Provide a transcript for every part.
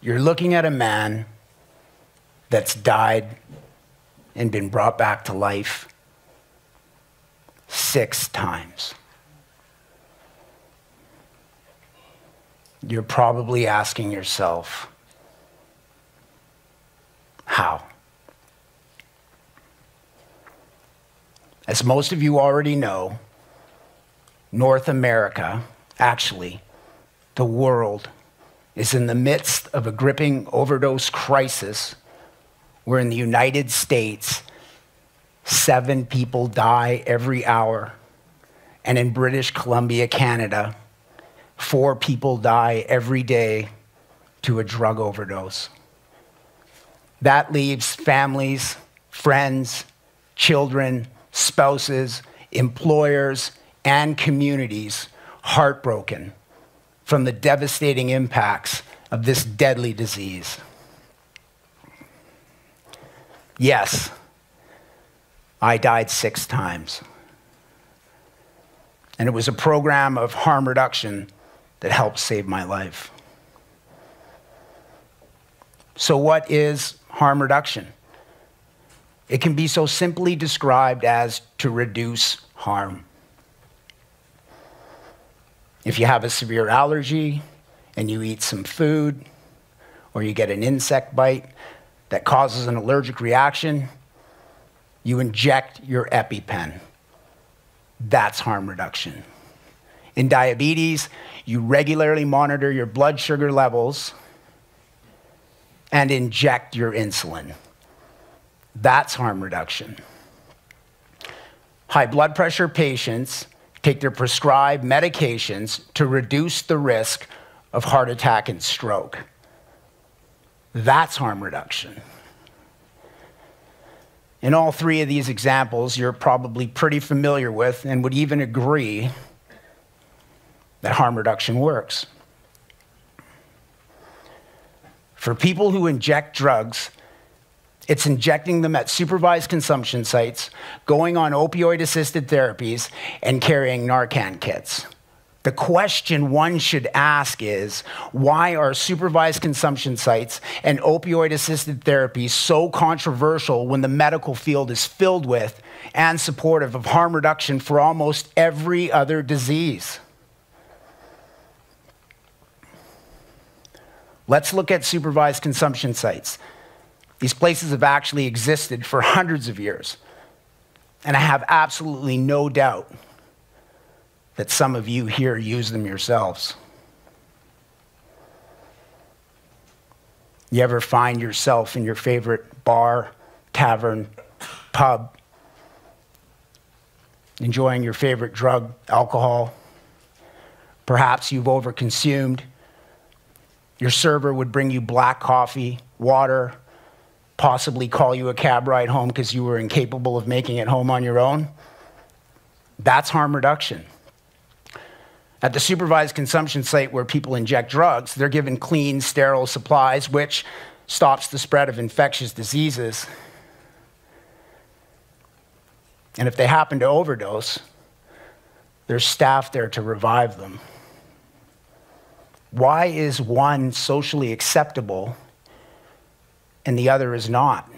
You're looking at a man that's died and been brought back to life 6 times. You're probably asking yourself, how? As most of you already know, North America, actually, the world, is in the midst of a gripping overdose crisis where in the United States, 7 people die every hour. And in British Columbia, Canada, 4 people die every day to a drug overdose. That leaves families, friends, children, spouses, employers, and communities heartbroken from the devastating impacts of this deadly disease. Yes, I died 6 times. And it was a program of harm reduction that helped save my life. So what is harm reduction? It can be so simply described as to reduce harm. If you have a severe allergy and you eat some food, or you get an insect bite that causes an allergic reaction, you inject your EpiPen. That's harm reduction. In diabetes, you regularly monitor your blood sugar levels and inject your insulin. That's harm reduction. High blood pressure patients take their prescribed medications to reduce the risk of heart attack and stroke. That's harm reduction. In all 3 of these examples, you're probably pretty familiar with and would even agree that harm reduction works. For people who inject drugs, it's injecting them at supervised consumption sites, going on opioid-assisted therapies, and carrying Narcan kits. The question one should ask is, why are supervised consumption sites and opioid-assisted therapies so controversial when the medical field is filled with and supportive of harm reduction for almost every other disease? Let's look at supervised consumption sites. These places have actually existed for hundreds of years, and I have absolutely no doubt that some of you here use them yourselves. You ever find yourself in your favorite bar, tavern, pub, enjoying your favorite drug, alcohol? Perhaps you've overconsumed. Your server would bring you black coffee, water, possibly call you a cab ride home because you were incapable of making it home on your own. That's harm reduction. At the supervised consumption site where people inject drugs, they're given clean, sterile supplies, which stops the spread of infectious diseases. And if they happen to overdose, there's staff there to revive them. Why is one socially acceptable and the other is not?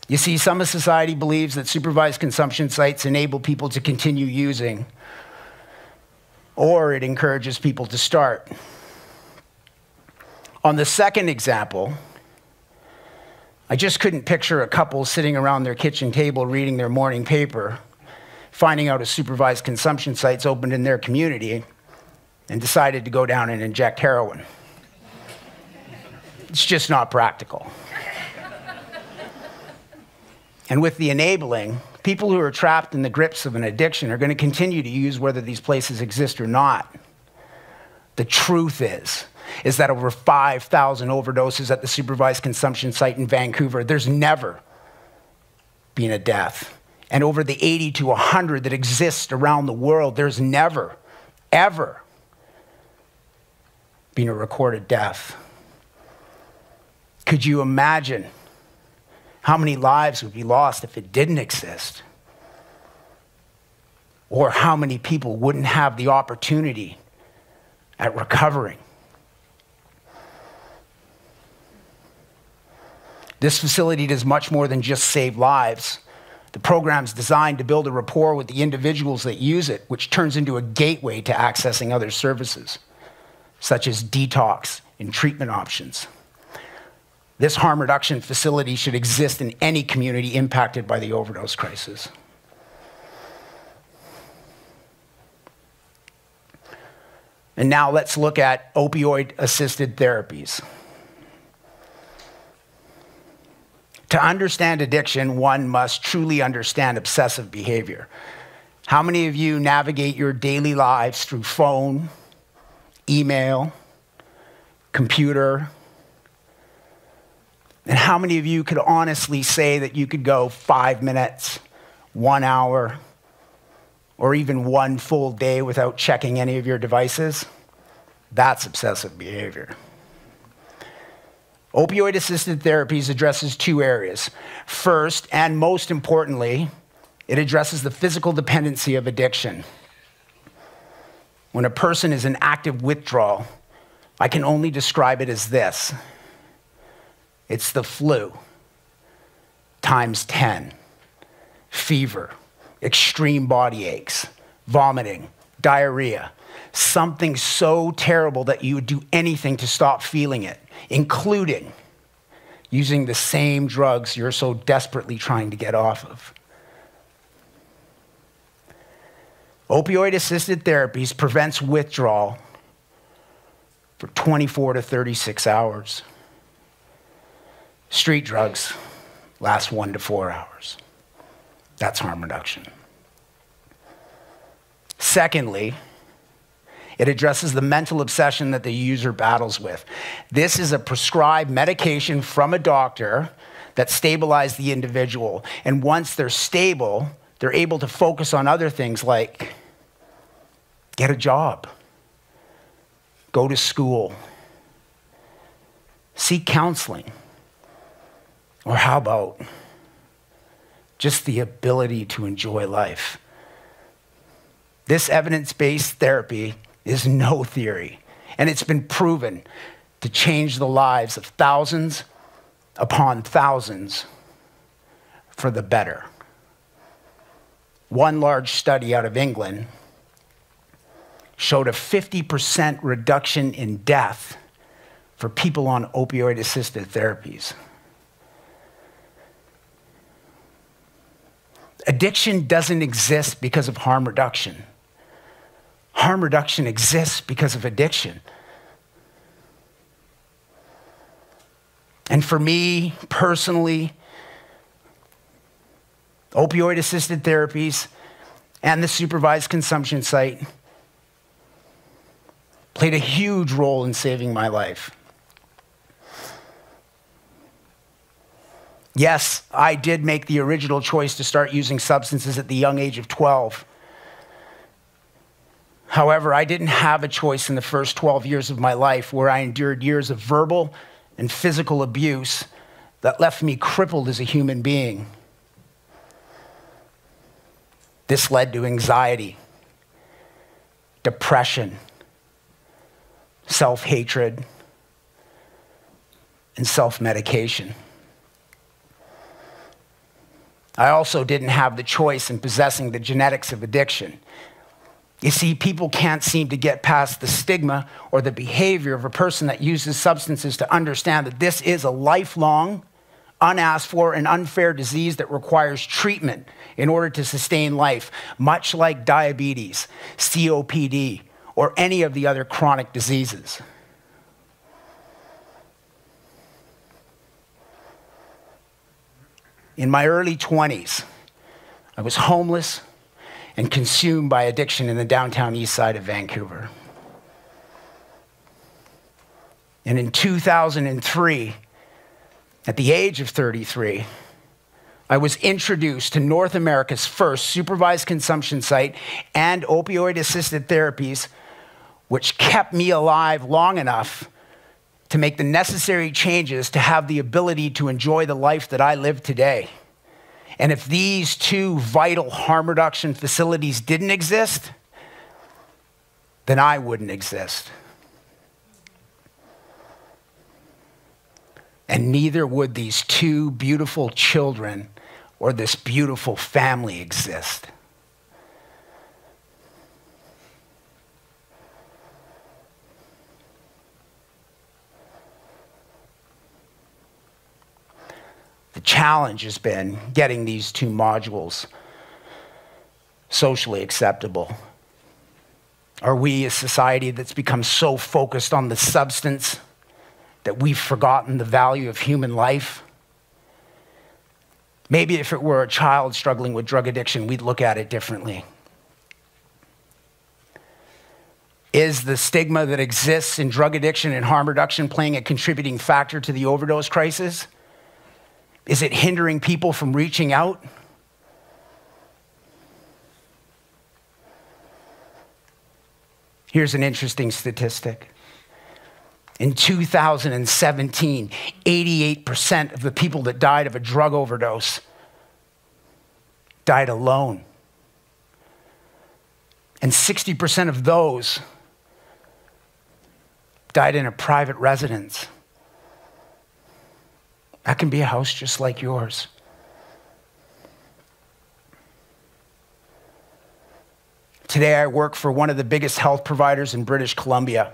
You see, some of society believes that supervised consumption sites enable people to continue using, or it encourages people to start. On the second example, I just couldn't picture a couple sitting around their kitchen table reading their morning paper, finding out a supervised consumption site's opened in their community, and decided to go down and inject heroin. It's just not practical. And with the enabling, people who are trapped in the grips of an addiction are going to continue to use whether these places exist or not. The truth is that over 5,000 overdoses at the supervised consumption site in Vancouver, there's never been a death. And over the 80 to 100 that exist around the world, there's never, ever been a recorded death. Could you imagine how many lives would be lost if it didn't exist? Or how many people wouldn't have the opportunity at recovering This facility does much more than just save lives. The program's designed to build a rapport with the individuals that use it, which turns into a gateway to accessing other services, such as detox and treatment options. This harm reduction facility should exist in any community impacted by the overdose crisis. And now let's look at opioid-assisted therapies. To understand addiction, one must truly understand obsessive behavior. How many of you navigate your daily lives through phone, email, computer? And how many of you could honestly say that you could go 5 minutes, 1 hour, or even 1 full day without checking any of your devices? That's obsessive behavior. Opioid-assisted therapies addresses 2 areas. First, and most importantly, it addresses the physical dependency of addiction. When a person is in active withdrawal, I can only describe it as this. It's the flu times 10. Fever, extreme body aches, vomiting, diarrhea, something so terrible that you would do anything to stop feeling it, including using the same drugs you're so desperately trying to get off of. Opioid-assisted therapies prevents withdrawal for 24 to 36 hours. Street drugs last 1 to 4 hours. That's harm reduction. Secondly, it addresses the mental obsession that the user battles with. This is a prescribed medication from a doctor that stabilizes the individual. And once they're stable, they're able to focus on other things like get a job, go to school, seek counseling, or how about just the ability to enjoy life. This evidence-based therapy is no theory, and it's been proven to change the lives of thousands upon thousands for the better. One large study out of England showed a 50% reduction in death for people on opioid-assisted therapies. Addiction doesn't exist because of harm reduction. Harm reduction exists because of addiction. And for me, personally, opioid-assisted therapies and the Supervised Consumption Site played a huge role in saving my life. Yes, I did make the original choice to start using substances at the young age of 12. However, I didn't have a choice in the first 12 years of my life, where I endured years of verbal and physical abuse that left me crippled as a human being. This led to anxiety, depression, self-hatred, and self-medication. I also didn't have the choice in possessing the genetics of addiction. You see, people can't seem to get past the stigma or the behavior of a person that uses substances to understand that this is a lifelong, unasked for, and unfair disease that requires treatment in order to sustain life, much like diabetes, COPD, or any of the other chronic diseases. In my early 20s, I was homeless and consumed by addiction in the Downtown Eastside of Vancouver. And in 2003, at the age of 33, I was introduced to North America's first supervised consumption site and opioid-assisted therapies, which kept me alive long enough to make the necessary changes to have the ability to enjoy the life that I live today. And if these 2 vital harm reduction facilities didn't exist, then I wouldn't exist. And neither would these two beautiful children or this beautiful family exist. The challenge has been getting these two modules socially acceptable. Are we a society that's become so focused on the substance that we've forgotten the value of human life? Maybe if it were a child struggling with drug addiction, we'd look at it differently. Is the stigma that exists in drug addiction and harm reduction playing a contributing factor to the overdose crisis? Is it hindering people from reaching out? Here's an interesting statistic. In 2017, 88% of the people that died of a drug overdose died alone. And 60% of those died in a private residence. That can be a house just like yours. Today, I work for one of the biggest health providers in British Columbia.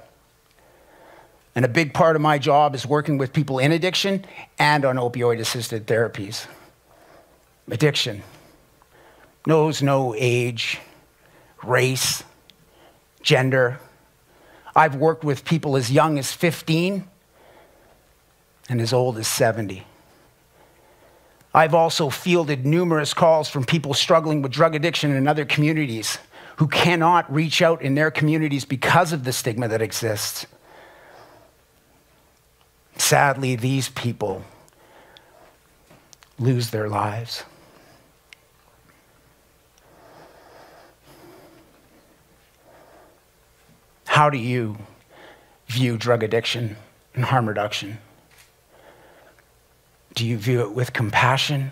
And a big part of my job is working with people in addiction and on opioid-assisted therapies. Addiction knows no age, race, gender. I've worked with people as young as 15 and as old as 70. I've also fielded numerous calls from people struggling with drug addiction in other communities who cannot reach out in their communities because of the stigma that exists. Sadly, these people lose their lives. How do you view drug addiction and harm reduction? Do you view it with compassion,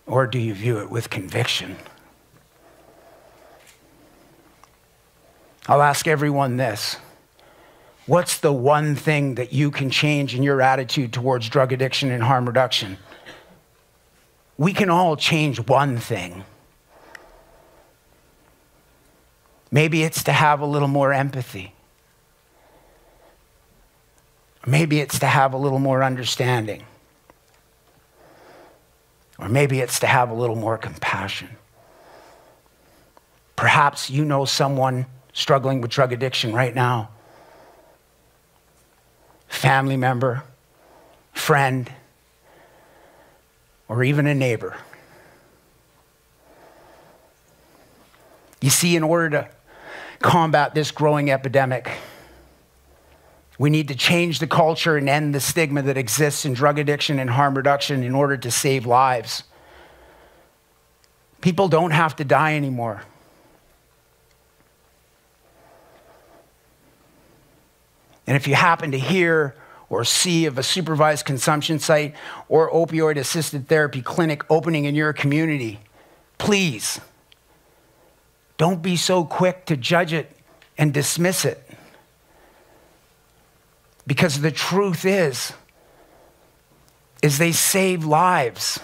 or do you view it with conviction? I'll ask everyone this. What's the one thing that you can change in your attitude towards drug addiction and harm reduction? We can all change one thing. Maybe it's to have a little more empathy. Maybe it's to have a little more understanding. Or maybe it's to have a little more compassion. Perhaps you know someone struggling with drug addiction right now. Family member, friend, or even a neighbor. You see, in order to combat this growing epidemic, we need to change the culture and end the stigma that exists in drug addiction and harm reduction in order to save lives. People don't have to die anymore. And if you happen to hear or see of a supervised consumption site or opioid-assisted therapy clinic opening in your community, please don't be so quick to judge it and dismiss it. Because the truth is they save lives.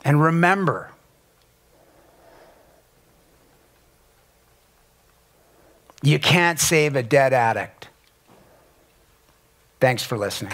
And remember, you can't save a dead addict. Thanks for listening.